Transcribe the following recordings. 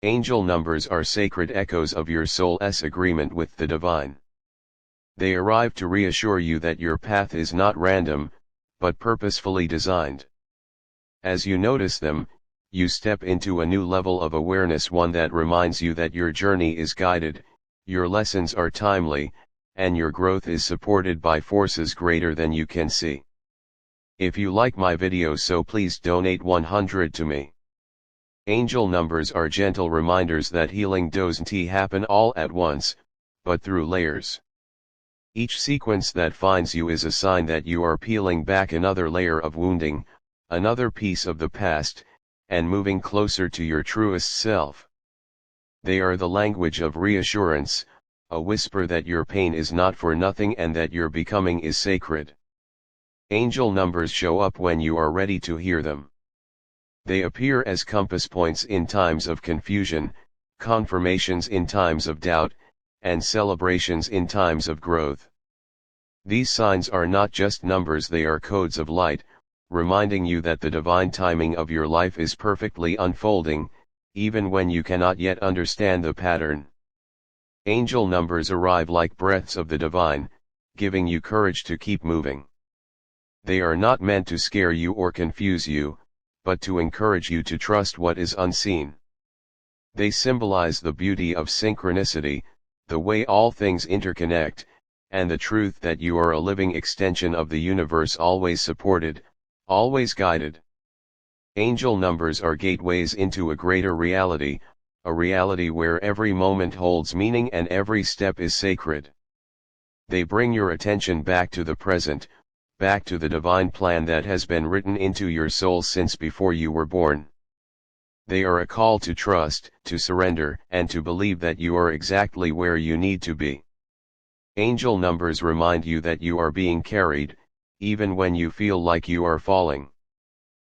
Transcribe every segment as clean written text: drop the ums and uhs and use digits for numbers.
Angel numbers are sacred echoes of your soul's agreement with the divine. They arrive to reassure you that your path is not random, but purposefully designed. As you notice them, you step into a new level of awareness, one that reminds you that your journey is guided, your lessons are timely, and your growth is supported by forces greater than you can see. If you like my video, so please donate 100 to me. Angel numbers are gentle reminders that healing doesn't happen all at once, but through layers. Each sequence that finds you is a sign that you are peeling back another layer of wounding, another piece of the past, and moving closer to your truest self. They are the language of reassurance, a whisper that your pain is not for nothing and that your becoming is sacred. Angel numbers show up when you are ready to hear them. They appear as compass points in times of confusion, confirmations in times of doubt, and celebrations in times of growth. These signs are not just numbers, they are codes of light, reminding you that the divine timing of your life is perfectly unfolding, even when you cannot yet understand the pattern. Angel numbers arrive like breaths of the divine, giving you courage to keep moving. They are not meant to scare you or confuse you, but to encourage you to trust what is unseen. They symbolize the beauty of synchronicity, the way all things interconnect, and the truth that you are a living extension of the universe, always supported, always guided. Angel numbers are gateways into a greater reality, a reality where every moment holds meaning and every step is sacred. They bring your attention back to the present, back to the divine plan that has been written into your soul since before you were born. They are a call to trust, to surrender, and to believe that you are exactly where you need to be. Angel numbers remind you that you are being carried, even when you feel like you are falling.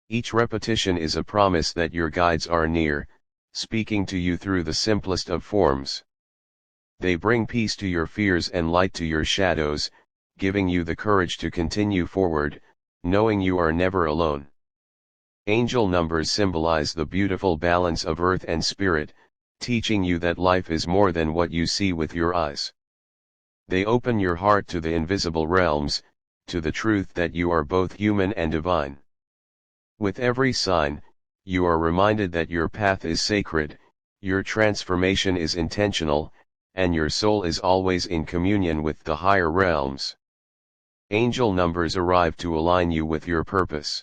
Each repetition is a promise that your guides are near, speaking to you through the simplest of forms. They bring peace to your fears and light to your shadows, giving you the courage to continue forward, knowing you are never alone. Angel numbers symbolize the beautiful balance of earth and spirit, teaching you that life is more than what you see with your eyes. They open your heart to the invisible realms, to the truth that you are both human and divine. With every sign, you are reminded that your path is sacred, your transformation is intentional, and your soul is always in communion with the higher realms. Angel numbers arrive to align you with your purpose.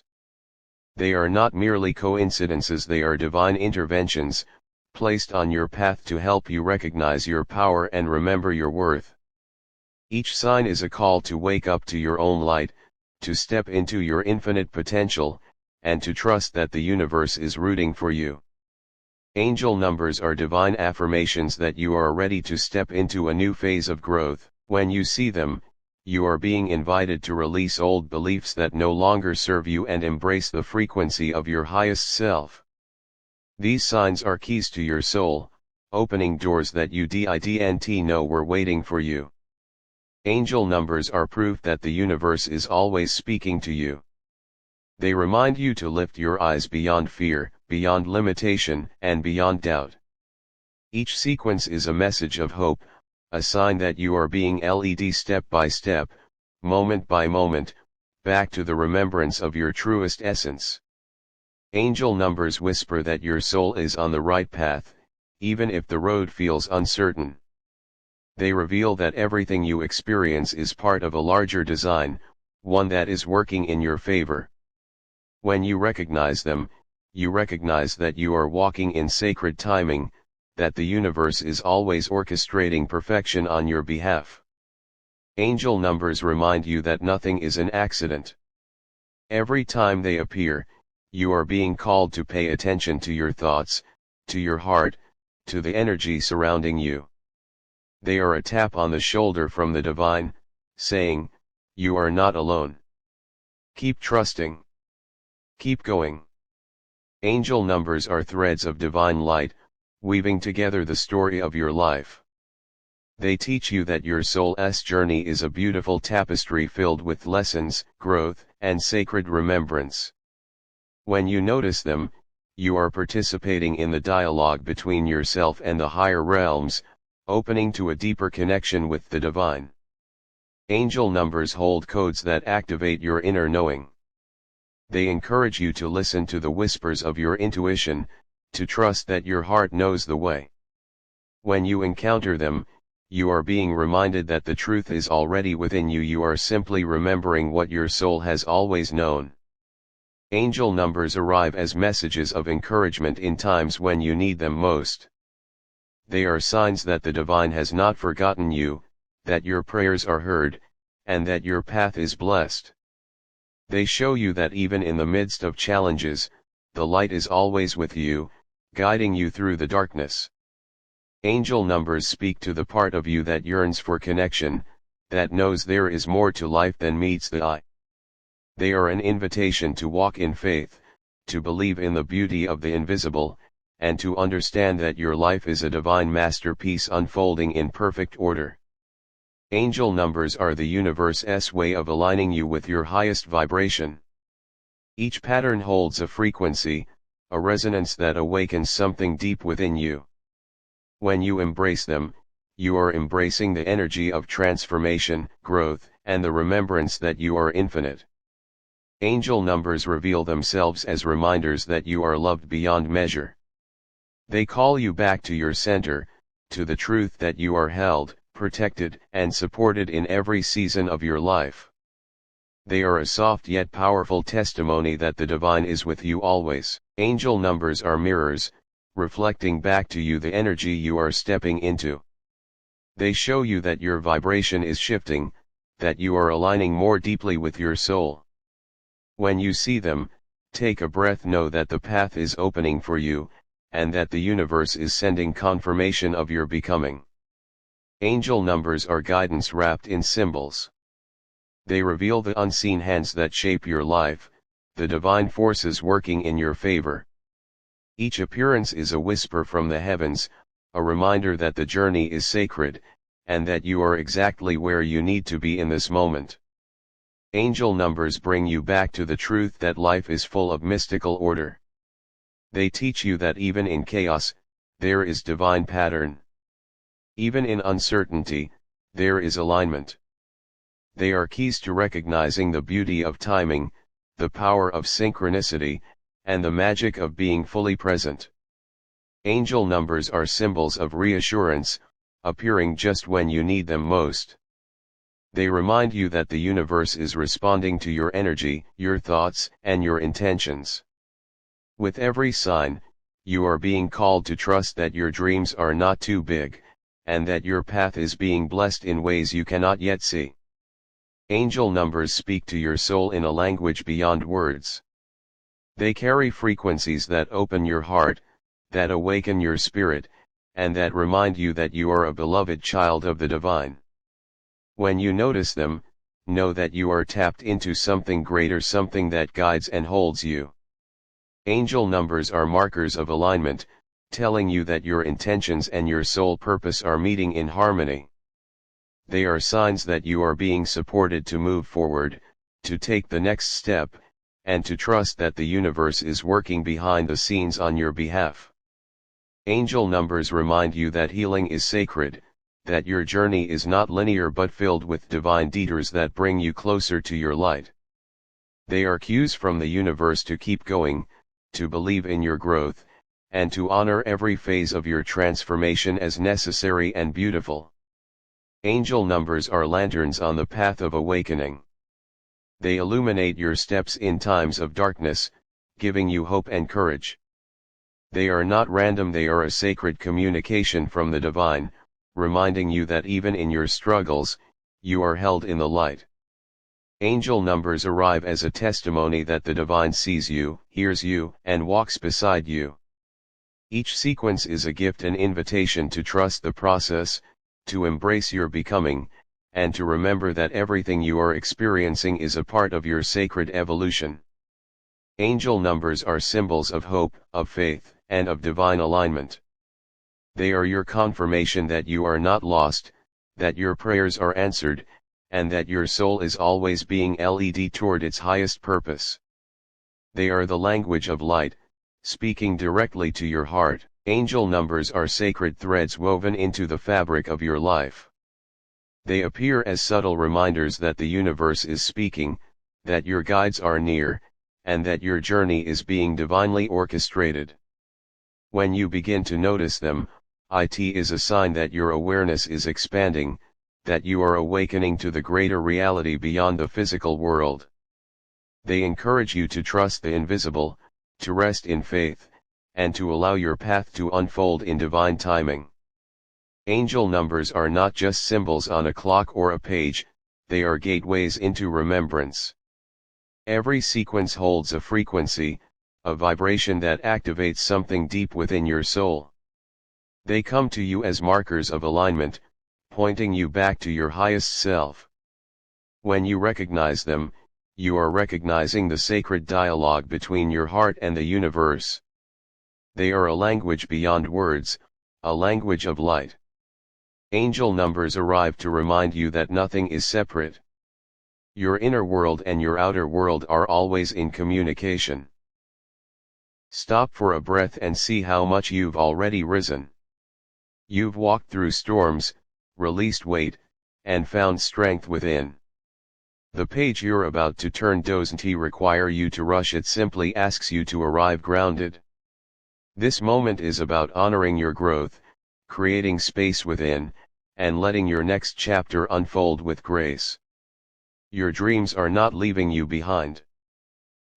They are not merely coincidences, they are divine interventions, placed on your path to help you recognize your power and remember your worth. Each sign is a call to wake up to your own light, to step into your infinite potential, and to trust that the universe is rooting for you. Angel numbers are divine affirmations that you are ready to step into a new phase of growth. When you see them, you are being invited to release old beliefs that no longer serve you and embrace the frequency of your highest self. These signs are keys to your soul, opening doors that you didn't know were waiting for you. Angel numbers are proof that the universe is always speaking to you. They remind you to lift your eyes beyond fear, beyond limitation, and beyond doubt. Each sequence is a message of hope, a sign that you are being led step by step, moment by moment, back to the remembrance of your truest essence. Angel numbers whisper that your soul is on the right path, even if the road feels uncertain. They reveal that everything you experience is part of a larger design, one that is working in your favor. When you recognize them, you recognize that you are walking in sacred timing, that the universe is always orchestrating perfection on your behalf. Angel numbers remind you that nothing is an accident. Every time they appear, you are being called to pay attention to your thoughts, to your heart, to the energy surrounding you. They are a tap on the shoulder from the divine, saying, "You are not alone. Keep trusting. Keep going." Angel numbers are threads of divine light, weaving together the story of your life. They teach you that your soul's journey is a beautiful tapestry filled with lessons, growth, and sacred remembrance. When you notice them, you are participating in the dialogue between yourself and the higher realms, opening to a deeper connection with the divine. Angel numbers hold codes that activate your inner knowing. They encourage you to listen to the whispers of your intuition, to trust that your heart knows the way. When you encounter them, you are being reminded that the truth is already within you. You are simply remembering what your soul has always known. Angel numbers arrive as messages of encouragement in times when you need them most. They are signs that the divine has not forgotten you, that your prayers are heard, and that your path is blessed. They show you that even in the midst of challenges, the light is always with you, guiding you through the darkness. Angel numbers speak to the part of you that yearns for connection, that knows there is more to life than meets the eye. They are an invitation to walk in faith, to believe in the beauty of the invisible, and to understand that your life is a divine masterpiece unfolding in perfect order. Angel numbers are the universe's way of aligning you with your highest vibration. Each pattern holds a frequency, a resonance that awakens something deep within you. When you embrace them, you are embracing the energy of transformation, growth, and the remembrance that you are infinite. Angel numbers reveal themselves as reminders that you are loved beyond measure. They call you back to your center, to the truth that you are held, protected, and supported in every season of your life. They are a soft yet powerful testimony that the divine is with you always. Angel numbers are mirrors, reflecting back to you the energy you are stepping into. They show you that your vibration is shifting, that you are aligning more deeply with your soul. When you see them, take a breath, know that the path is opening for you, and that the universe is sending confirmation of your becoming. Angel numbers are guidance wrapped in symbols. They reveal the unseen hands that shape your life, the divine forces working in your favor. Each appearance is a whisper from the heavens, a reminder that the journey is sacred, and that you are exactly where you need to be in this moment. Angel numbers bring you back to the truth that life is full of mystical order. They teach you that even in chaos, there is divine pattern. Even in uncertainty, there is alignment. They are keys to recognizing the beauty of timing, the power of synchronicity, and the magic of being fully present. Angel numbers are symbols of reassurance, appearing just when you need them most. They remind you that the universe is responding to your energy, your thoughts, and your intentions. With every sign, you are being called to trust that your dreams are not too big, and that your path is being blessed in ways you cannot yet see. Angel numbers speak to your soul in a language beyond words. They carry frequencies that open your heart, that awaken your spirit, and that remind you that you are a beloved child of the divine. When you notice them, know that you are tapped into something greater, something that guides and holds you. Angel numbers are markers of alignment, telling you that your intentions and your soul purpose are meeting in harmony. They are signs that you are being supported to move forward, to take the next step, and to trust that the universe is working behind the scenes on your behalf. Angel numbers remind you that healing is sacred, that your journey is not linear but filled with divine detours that bring you closer to your light. They are cues from the universe to keep going, to believe in your growth, and to honor every phase of your transformation as necessary and beautiful. Angel numbers are lanterns on the path of awakening. They illuminate your steps in times of darkness, giving you hope and courage. They are not random, they are a sacred communication from the divine, reminding you that even in your struggles, you are held in the light. Angel numbers arrive as a testimony that the divine sees you, hears you, and walks beside you. Each sequence is a gift, an invitation to trust the process, to embrace your becoming, and to remember that everything you are experiencing is a part of your sacred evolution. Angel numbers are symbols of hope, of faith, and of divine alignment. They are your confirmation that you are not lost, that your prayers are answered, and that your soul is always being led toward its highest purpose. They are the language of light, speaking directly to your heart. Angel numbers are sacred threads woven into the fabric of your life. They appear as subtle reminders that the universe is speaking, that your guides are near, and that your journey is being divinely orchestrated. When you begin to notice them, it is a sign that your awareness is expanding, that you are awakening to the greater reality beyond the physical world. They encourage you to trust the invisible, to rest in faith, and to allow your path to unfold in divine timing. Angel numbers are not just symbols on a clock or a page, they are gateways into remembrance. Every sequence holds a frequency, a vibration that activates something deep within your soul. They come to you as markers of alignment, pointing you back to your highest self. When you recognize them, you are recognizing the sacred dialogue between your heart and the universe. They are a language beyond words, a language of light. Angel numbers arrive to remind you that nothing is separate. Your inner world and your outer world are always in communication. Stop for a breath and see how much you've already risen. You've walked through storms, released weight, and found strength within. The page you're about to turn doesn't require you to rush, it simply asks you to arrive grounded. This moment is about honoring your growth, creating space within, and letting your next chapter unfold with grace. Your dreams are not leaving you behind.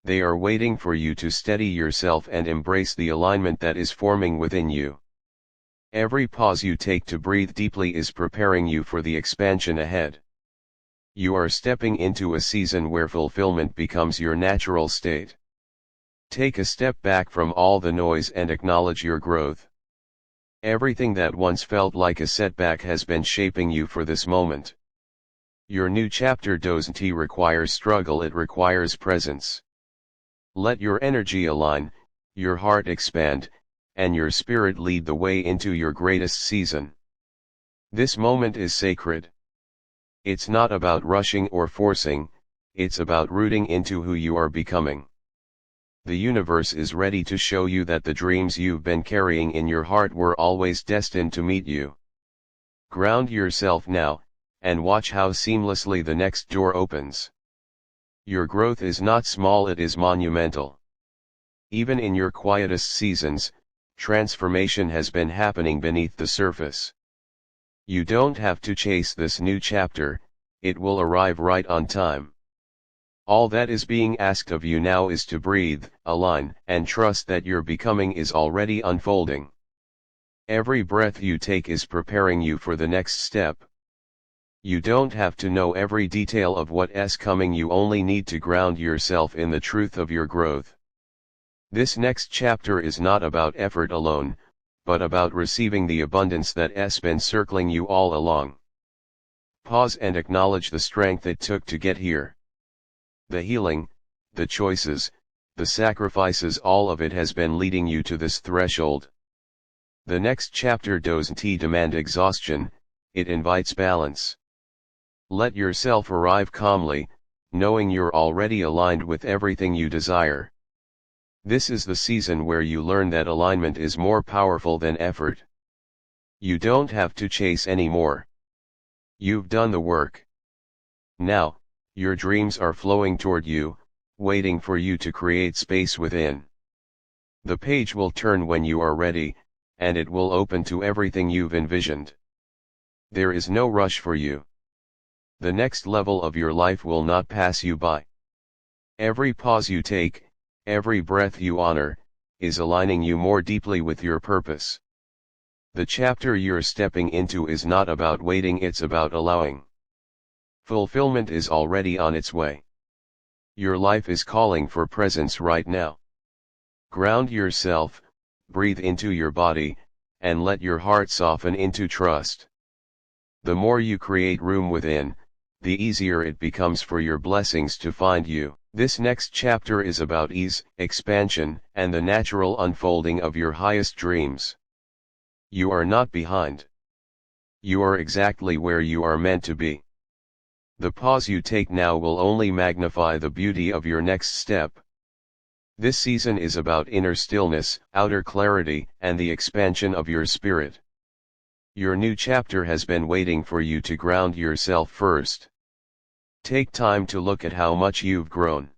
They are waiting for you to steady yourself and embrace the alignment that is forming within you. Every pause you take to breathe deeply is preparing you for the expansion ahead. You are stepping into a season where fulfillment becomes your natural state. Take a step back from all the noise and acknowledge your growth. Everything that once felt like a setback has been shaping you for this moment. Your new chapter doesn't require struggle, it requires presence. Let your energy align, your heart expand, and your spirit lead the way into your greatest season. This moment is sacred. It's not about rushing or forcing, it's about rooting into who you are becoming. The universe is ready to show you that the dreams you've been carrying in your heart were always destined to meet you. Ground yourself now, and watch how seamlessly the next door opens. Your growth is not small, it is monumental. Even in your quietest seasons, transformation has been happening beneath the surface. You don't have to chase this new chapter, it will arrive right on time. All that is being asked of you now is to breathe, align, and trust that your becoming is already unfolding. Every breath you take is preparing you for the next step. You don't have to know every detail of what's coming, you only need to ground yourself in the truth of your growth. This next chapter is not about effort alone, but about receiving the abundance that's been circling you all along. Pause and acknowledge the strength it took to get here. The healing, the choices, the sacrifices, all of it has been leading you to this threshold. The next chapter doesn't demand exhaustion, it invites balance. Let yourself arrive calmly, knowing you're already aligned with everything you desire. This is the season where you learn that alignment is more powerful than effort. You don't have to chase anymore. You've done the work. Now, your dreams are flowing toward you, waiting for you to create space within. The page will turn when you are ready, and it will open to everything you've envisioned. There is no rush for you. The next level of your life will not pass you by. Every pause you take, every breath you honor, is aligning you more deeply with your purpose. The chapter you're stepping into is not about waiting, it's about allowing. Fulfillment is already on its way. Your life is calling for presence right now. Ground yourself, breathe into your body, and let your heart soften into trust. The more you create room within, the easier it becomes for your blessings to find you. This next chapter is about ease, expansion, and the natural unfolding of your highest dreams. You are not behind. You are exactly where you are meant to be. The pause you take now will only magnify the beauty of your next step. This season is about inner stillness, outer clarity, and the expansion of your spirit. Your new chapter has been waiting for you to ground yourself first. Take time to look at how much you've grown.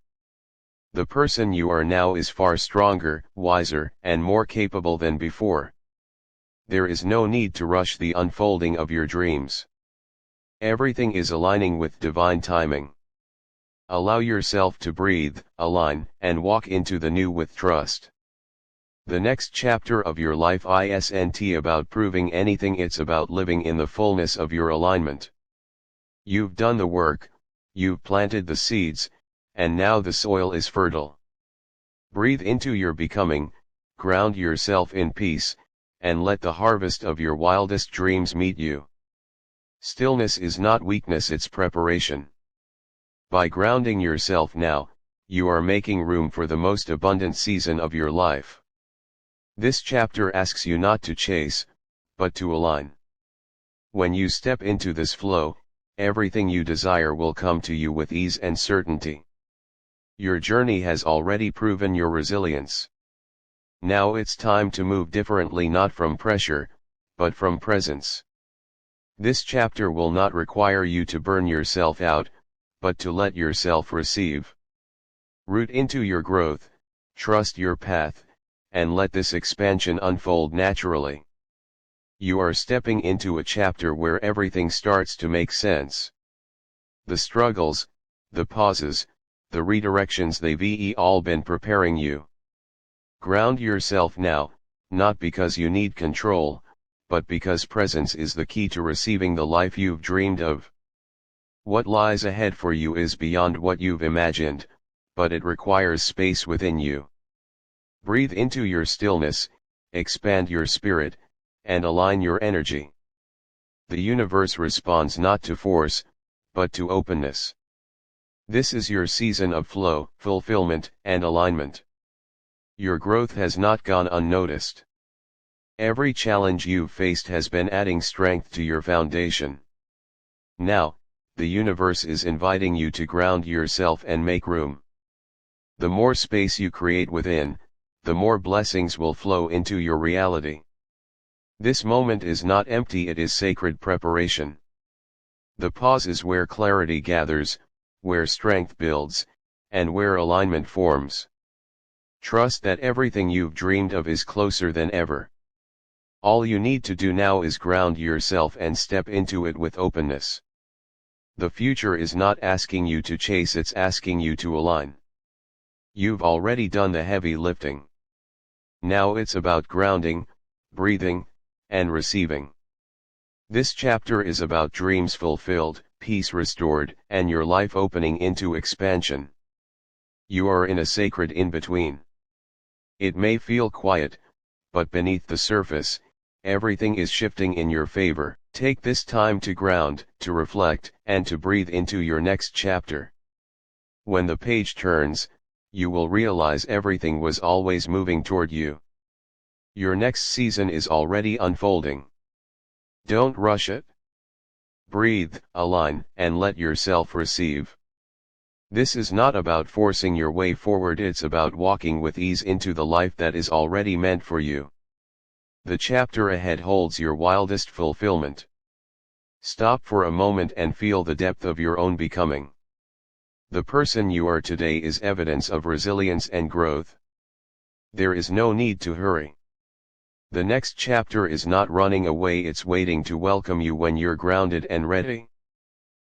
The person you are now is far stronger, wiser, and more capable than before. There is no need to rush the unfolding of your dreams. Everything is aligning with divine timing. Allow yourself to breathe, align, and walk into the new with trust. The next chapter of your life isn't about proving anything, it's about living in the fullness of your alignment. You've done the work, you've planted the seeds, and now the soil is fertile. Breathe into your becoming, ground yourself in peace, and let the harvest of your wildest dreams meet you. Stillness is not weakness, it's preparation. By grounding yourself now, you are making room for the most abundant season of your life. This chapter asks you not to chase, but to align. When you step into this flow, everything you desire will come to you with ease and certainty. Your journey has already proven your resilience. Now it's time to move differently, not from pressure, but from presence. This chapter will not require you to burn yourself out, but to let yourself receive. Root into your growth, trust your path, and let this expansion unfold naturally. You are stepping into a chapter where everything starts to make sense. The struggles, the pauses, the redirections, they've all been preparing you. Ground yourself now, not because you need control, but because presence is the key to receiving the life you've dreamed of. What lies ahead for you is beyond what you've imagined, but it requires space within you. Breathe into your stillness, expand your spirit, and align your energy. The universe responds not to force, but to openness. This is your season of flow, fulfillment, and alignment. Your growth has not gone unnoticed. Every challenge you've faced has been adding strength to your foundation. Now, the universe is inviting you to ground yourself and make room. The more space you create within, the more blessings will flow into your reality. This moment is not empty, it is sacred preparation. The pause is where clarity gathers, where strength builds, and where alignment forms. Trust that everything you've dreamed of is closer than ever. All you need to do now is ground yourself and step into it with openness. The future is not asking you to chase, it's asking you to align. You've already done the heavy lifting. Now it's about grounding, breathing, and receiving. This chapter is about dreams fulfilled, peace restored, and your life opening into expansion. You are in a sacred in-between. It may feel quiet, but beneath the surface, everything is shifting in your favor. Take this time to ground, to reflect, and to breathe into your next chapter. When the page turns, you will realize everything was always moving toward you. Your next season is already unfolding. Don't rush it. Breathe, align, and let yourself receive. This is not about forcing your way forward, it's about walking with ease into the life that is already meant for you. The chapter ahead holds your wildest fulfillment. Stop for a moment and feel the depth of your own becoming. The person you are today is evidence of resilience and growth. There is no need to hurry. The next chapter is not running away, it's waiting to welcome you when you're grounded and ready.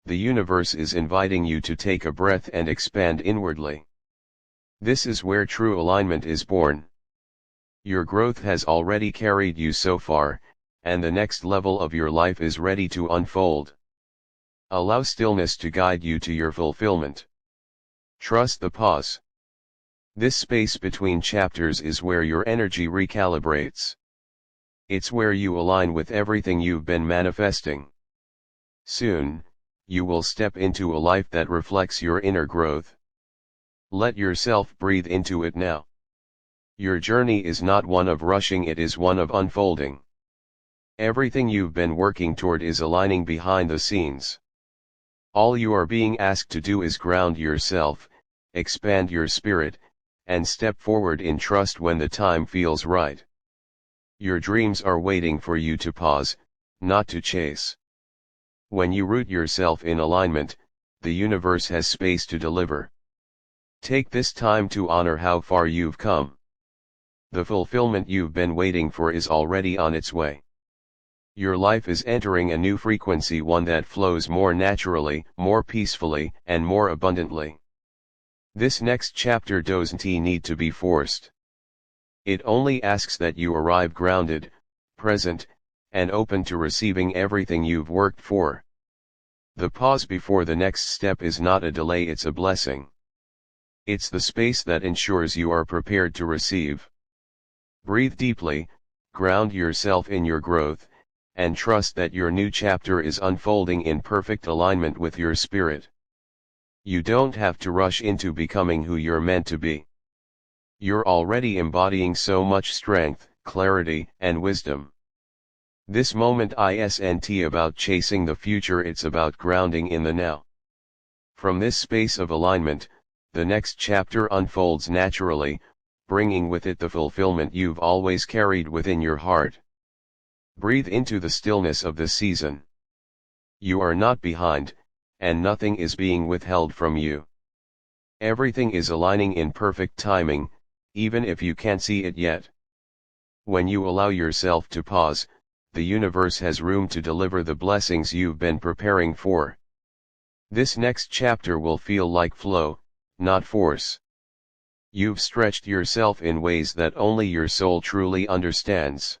The universe is inviting you to take a breath and expand inwardly. This is where true alignment is born. Your growth has already carried you so far, and the next level of your life is ready to unfold. Allow stillness to guide you to your fulfillment. Trust the pause. This space between chapters is where your energy recalibrates. It's where you align with everything you've been manifesting. Soon, you will step into a life that reflects your inner growth. Let yourself breathe into it now. Your journey is not one of rushing, it is one of unfolding. Everything you've been working toward is aligning behind the scenes. All you are being asked to do is ground yourself, expand your spirit, and step forward in trust when the time feels right. Your dreams are waiting for you to pause, not to chase. When you root yourself in alignment, the universe has space to deliver. Take this time to honor how far you've come. The fulfillment you've been waiting for is already on its way. Your life is entering a new frequency, one that flows more naturally, more peacefully, and more abundantly. This next chapter doesn't need to be forced. It only asks that you arrive grounded, present, and open to receiving everything you've worked for. The pause before the next step is not a delay, it's a blessing. It's the space that ensures you are prepared to receive. Breathe deeply, ground yourself in your growth, and trust that your new chapter is unfolding in perfect alignment with your spirit. You don't have to rush into becoming who you're meant to be. You're already embodying so much strength, clarity, and wisdom. This moment isn't about chasing the future, it's about grounding in the now. From this space of alignment, the next chapter unfolds naturally, bringing with it the fulfillment you've always carried within your heart. Breathe into the stillness of the season. You are not behind, and nothing is being withheld from you. Everything is aligning in perfect timing, even if you can't see it yet. When you allow yourself to pause, the universe has room to deliver the blessings you've been preparing for. This next chapter will feel like flow, not force. You've stretched yourself in ways that only your soul truly understands.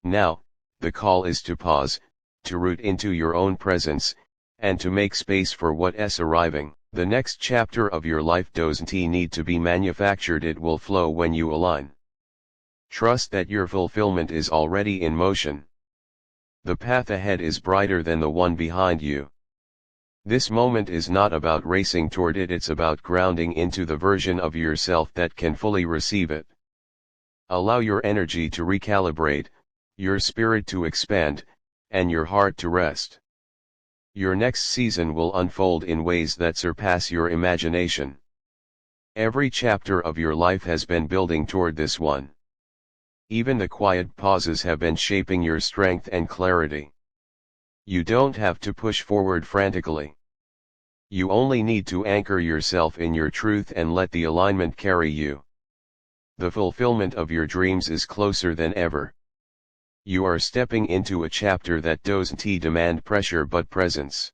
Now, the call is to pause, to root into your own presence, and to make space for what's arriving. The next chapter of your life doesn't need to be manufactured, it will flow when you align. Trust that your fulfillment is already in motion. The path ahead is brighter than the one behind you. This moment is not about racing toward it, it's about grounding into the version of yourself that can fully receive it. Allow your energy to recalibrate, your spirit to expand, and your heart to rest. Your next season will unfold in ways that surpass your imagination. Every chapter of your life has been building toward this one. Even the quiet pauses have been shaping your strength and clarity. You don't have to push forward frantically. You only need to anchor yourself in your truth and let the alignment carry you. The fulfillment of your dreams is closer than ever. You are stepping into a chapter that doesn't demand pressure but presence.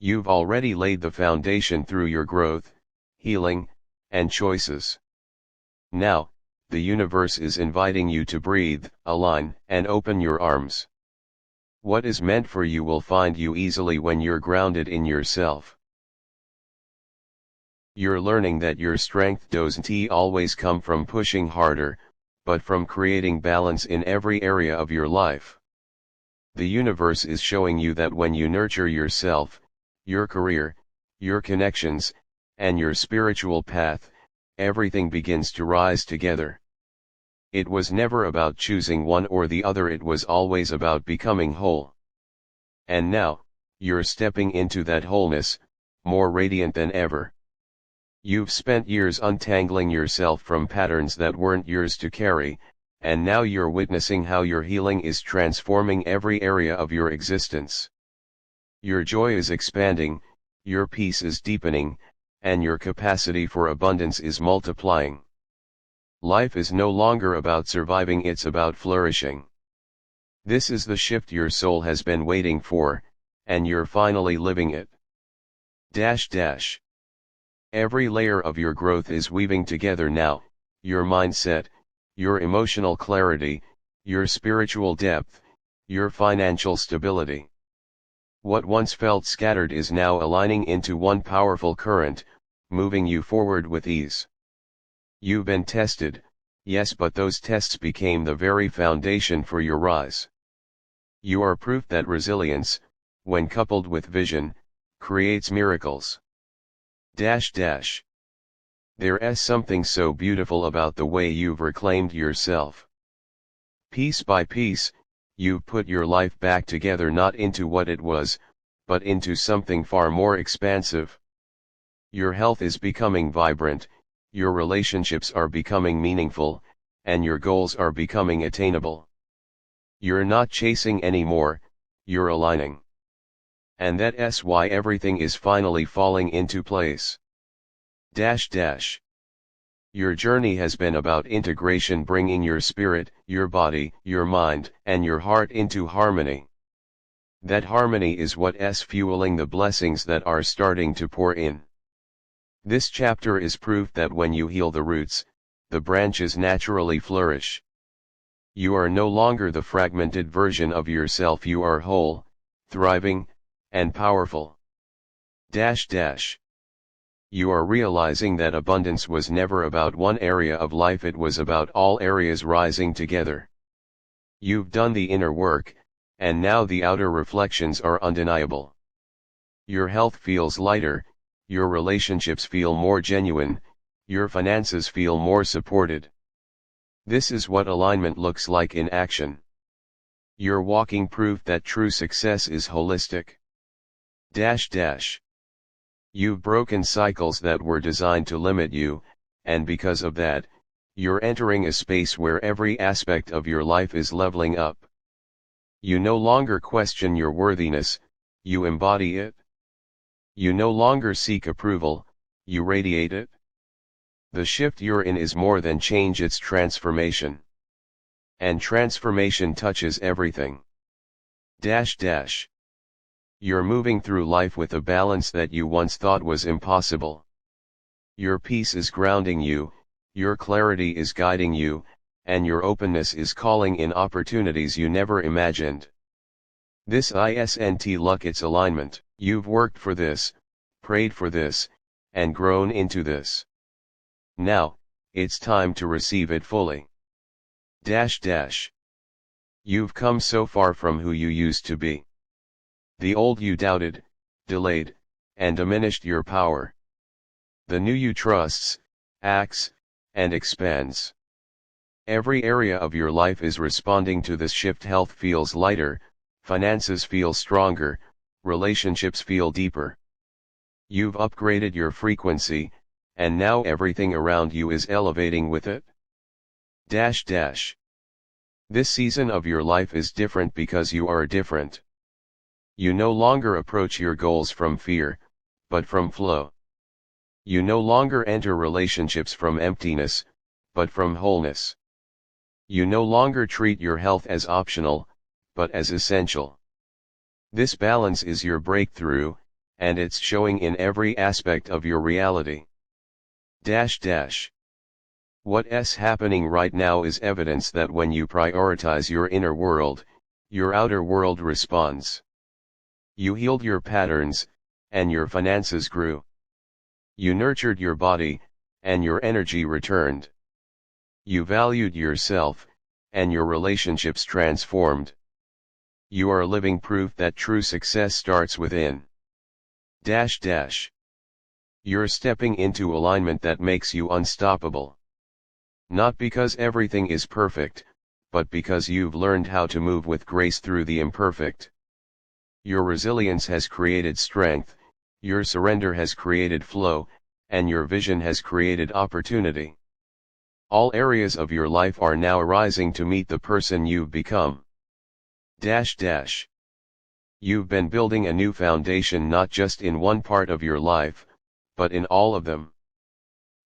You've already laid the foundation through your growth, healing, and choices. Now, the universe is inviting you to breathe, align, and open your arms. What is meant for you will find you easily when you're grounded in yourself. You're learning that your strength doesn't always come from pushing harder, but from creating balance in every area of your life. The universe is showing you that when you nurture yourself, your career, your connections, and your spiritual path, everything begins to rise together. It was never about choosing one or the other, it was always about becoming whole. And now, you're stepping into that wholeness, more radiant than ever. You've spent years untangling yourself from patterns that weren't yours to carry, and now you're witnessing how your healing is transforming every area of your existence. Your joy is expanding, your peace is deepening, and your capacity for abundance is multiplying. Life is no longer about surviving, it's about flourishing. This is the shift your soul has been waiting for, and you're finally living it. Every layer of your growth is weaving together now, your mindset, your emotional clarity, your spiritual depth, your financial stability. What once felt scattered is now aligning into one powerful current, moving you forward with ease. You've been tested, yes, but those tests became the very foundation for your rise. You are proof that resilience, when coupled with vision, creates miracles. There's something so beautiful about the way you've reclaimed yourself. Piece by piece, you've put your life back together, not into what it was, but into something far more expansive. Your health is becoming vibrant, your relationships are becoming meaningful, and your goals are becoming attainable. You're not chasing anymore, you're aligning. And that's why everything is finally falling into place. Your journey has been about integration, bringing your spirit, your body, your mind, and your heart into harmony. That harmony is what's fueling the blessings that are starting to pour in. This chapter is proof that when you heal the roots, the branches naturally flourish. You are no longer the fragmented version of yourself, you are whole, thriving, and powerful. You are realizing that abundance was never about one area of life, it was about all areas rising together. You've done the inner work, and now the outer reflections are undeniable. Your health feels lighter, your relationships feel more genuine, your finances feel more supported. This is what alignment looks like in action. You're walking proof that true success is holistic. You've broken cycles that were designed to limit you, and because of that, you're entering a space where every aspect of your life is leveling up. You no longer question your worthiness, you embody it. You no longer seek approval, you radiate it. The shift you're in is more than change, it's transformation. And transformation touches everything. You're moving through life with a balance that you once thought was impossible. Your peace is grounding you, your clarity is guiding you, and your openness is calling in opportunities you never imagined. This isn't luck, it's alignment. You've worked for this, prayed for this, and grown into this. Now, it's time to receive it fully. You've come so far from who you used to be. The old you doubted, delayed, and diminished your power. The new you trusts, acts, and expands. Every area of your life is responding to this shift. Health feels lighter, finances feel stronger, relationships feel deeper. You've upgraded your frequency, and now everything around you is elevating with it. This season of your life is different because you are different. You no longer approach your goals from fear, but from flow. You no longer enter relationships from emptiness, but from wholeness. You no longer treat your health as optional, but as essential. This balance is your breakthrough, and it's showing in every aspect of your reality. What's happening right now is evidence that when you prioritize your inner world, your outer world responds. You healed your patterns, and your finances grew. You nurtured your body, and your energy returned. You valued yourself, and your relationships transformed. You are living proof that true success starts within. You're stepping into alignment that makes you unstoppable. Not because everything is perfect, but because you've learned how to move with grace through the imperfect. Your resilience has created strength, your surrender has created flow, and your vision has created opportunity. All areas of your life are now rising to meet the person you've become. You've been building a new foundation not just in one part of your life, but in all of them.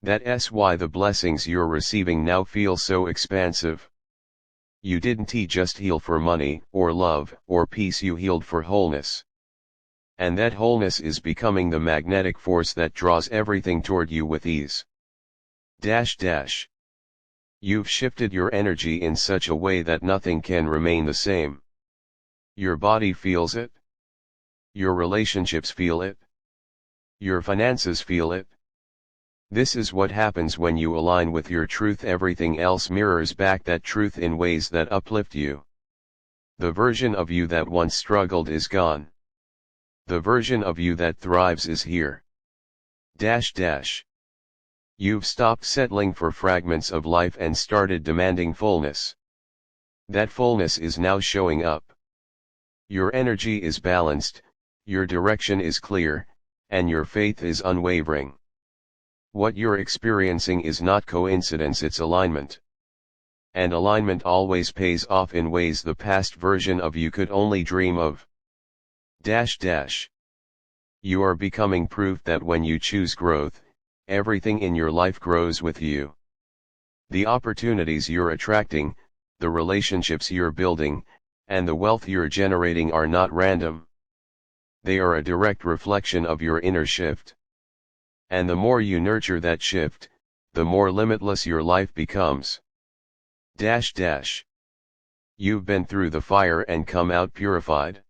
That's why the blessings you're receiving now feel so expansive. You didn't just heal for money, or love, or peace, you healed for wholeness. And that wholeness is becoming the magnetic force that draws everything toward you with ease. You've shifted your energy in such a way that nothing can remain the same. Your body feels it. Your relationships feel it. Your finances feel it. This is what happens when you align with your truth. Everything else mirrors back that truth in ways that uplift you. The version of you that once struggled is gone. The version of you that thrives is here. You've stopped settling for fragments of life and started demanding fullness. That fullness is now showing up. Your energy is balanced, your direction is clear, and your faith is unwavering. What you're experiencing is not coincidence, it's alignment. And alignment always pays off in ways the past version of you could only dream of. You are becoming proof that when you choose growth, everything in your life grows with you. The opportunities you're attracting, the relationships you're building, and the wealth you're generating are not random. They are a direct reflection of your inner shift. And the more you nurture that shift, the more limitless your life becomes. You've been through the fire and come out purified.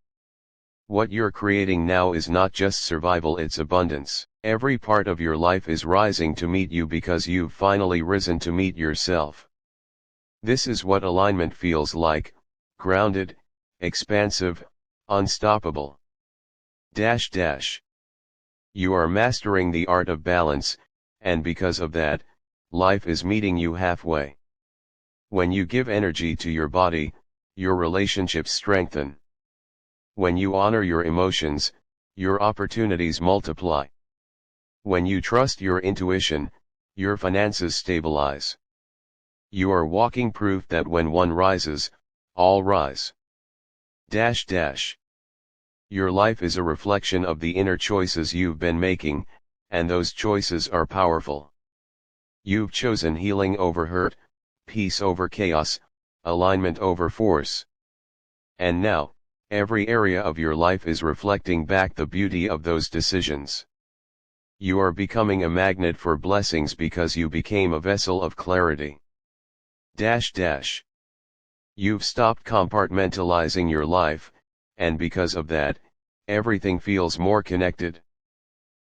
What you're creating now is not just survival, it's abundance. Every part of your life is rising to meet you because you've finally risen to meet yourself. This is what alignment feels like: grounded, expansive, unstoppable. You are mastering the art of balance, and because of that, life is meeting you halfway. When you give energy to your body, your relationships strengthen. When you honor your emotions, your opportunities multiply. When you trust your intuition, your finances stabilize. You are walking proof that when one rises, all rise. Your life is a reflection of the inner choices you've been making, and those choices are powerful. You've chosen healing over hurt, peace over chaos, alignment over force. And now, every area of your life is reflecting back the beauty of those decisions. You are becoming a magnet for blessings because you became a vessel of clarity. You've stopped compartmentalizing your life, and because of that, everything feels more connected.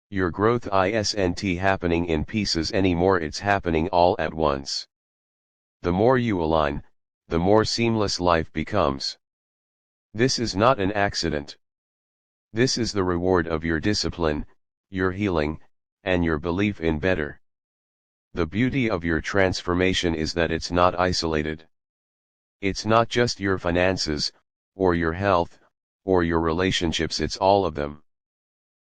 Your growth isn't happening in pieces anymore, it's happening all at once. The more you align, the more seamless life becomes. This is not an accident. This is the reward of your discipline, your healing, and your belief in better. The beauty of your transformation is that it's not isolated. It's not just your finances, or your health, or your relationships, it's all of them.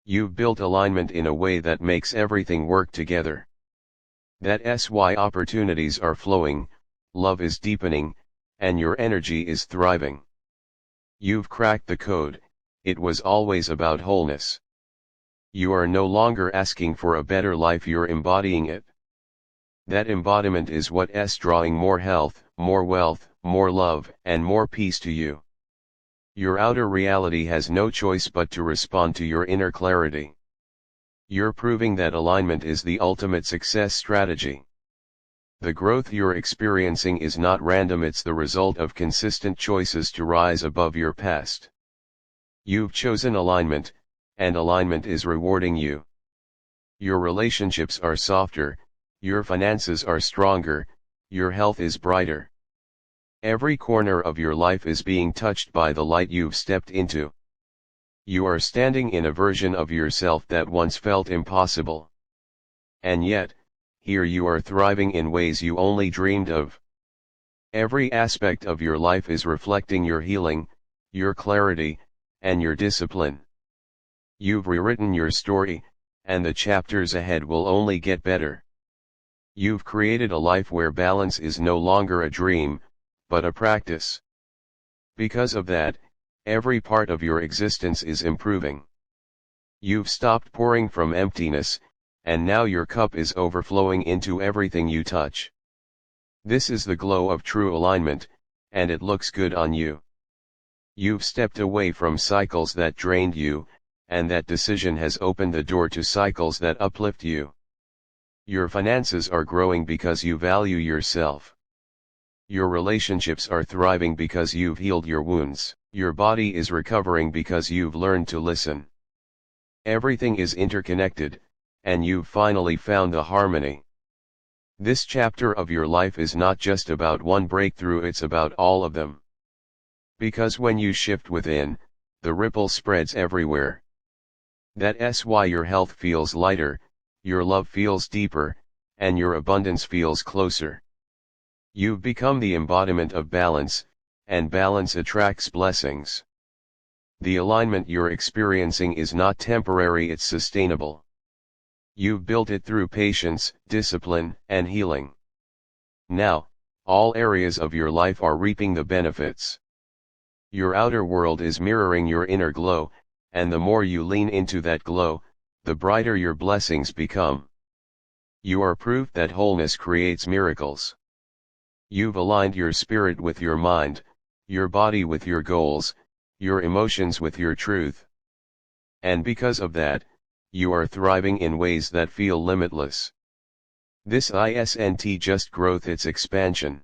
You've built alignment in a way that makes everything work together. That's why opportunities are flowing, love is deepening, and your energy is thriving. You've cracked the code, it was always about wholeness. You are no longer asking for a better life, you're embodying it. That embodiment is what's drawing more health, more wealth, more love, and more peace to you. Your outer reality has no choice but to respond to your inner clarity. You're proving that alignment is the ultimate success strategy. The growth you're experiencing is not random, it's the result of consistent choices to rise above your past. You've chosen alignment, and alignment is rewarding you. Your relationships are softer, your finances are stronger, your health is brighter. Every corner of your life is being touched by the light you've stepped into. You are standing in a version of yourself that once felt impossible. And yet, here you are thriving in ways you only dreamed of. Every aspect of your life is reflecting your healing, your clarity, and your discipline. You've rewritten your story, and the chapters ahead will only get better. You've created a life where balance is no longer a dream, but a practice. Because of that, every part of your existence is improving. You've stopped pouring from emptiness, and now your cup is overflowing into everything you touch. This is the glow of true alignment, and it looks good on you. You've stepped away from cycles that drained you, and that decision has opened the door to cycles that uplift you. Your finances are growing because you value yourself. Your relationships are thriving because you've healed your wounds. Your body is recovering because you've learned to listen. Everything is interconnected, and you've finally found the harmony. This chapter of your life is not just about one breakthrough, it's about all of them. Because when you shift within, the ripple spreads everywhere. That's why your health feels lighter, your love feels deeper, and your abundance feels closer. You've become the embodiment of balance, and balance attracts blessings. The alignment you're experiencing is not temporary, it's sustainable. You've built it through patience, discipline, and healing. Now, all areas of your life are reaping the benefits. Your outer world is mirroring your inner glow, and the more you lean into that glow, the brighter your blessings become. You are proof that wholeness creates miracles. You've aligned your spirit with your mind, your body with your goals, your emotions with your truth. And because of that, you are thriving in ways that feel limitless. This isn't just growth, it's expansion.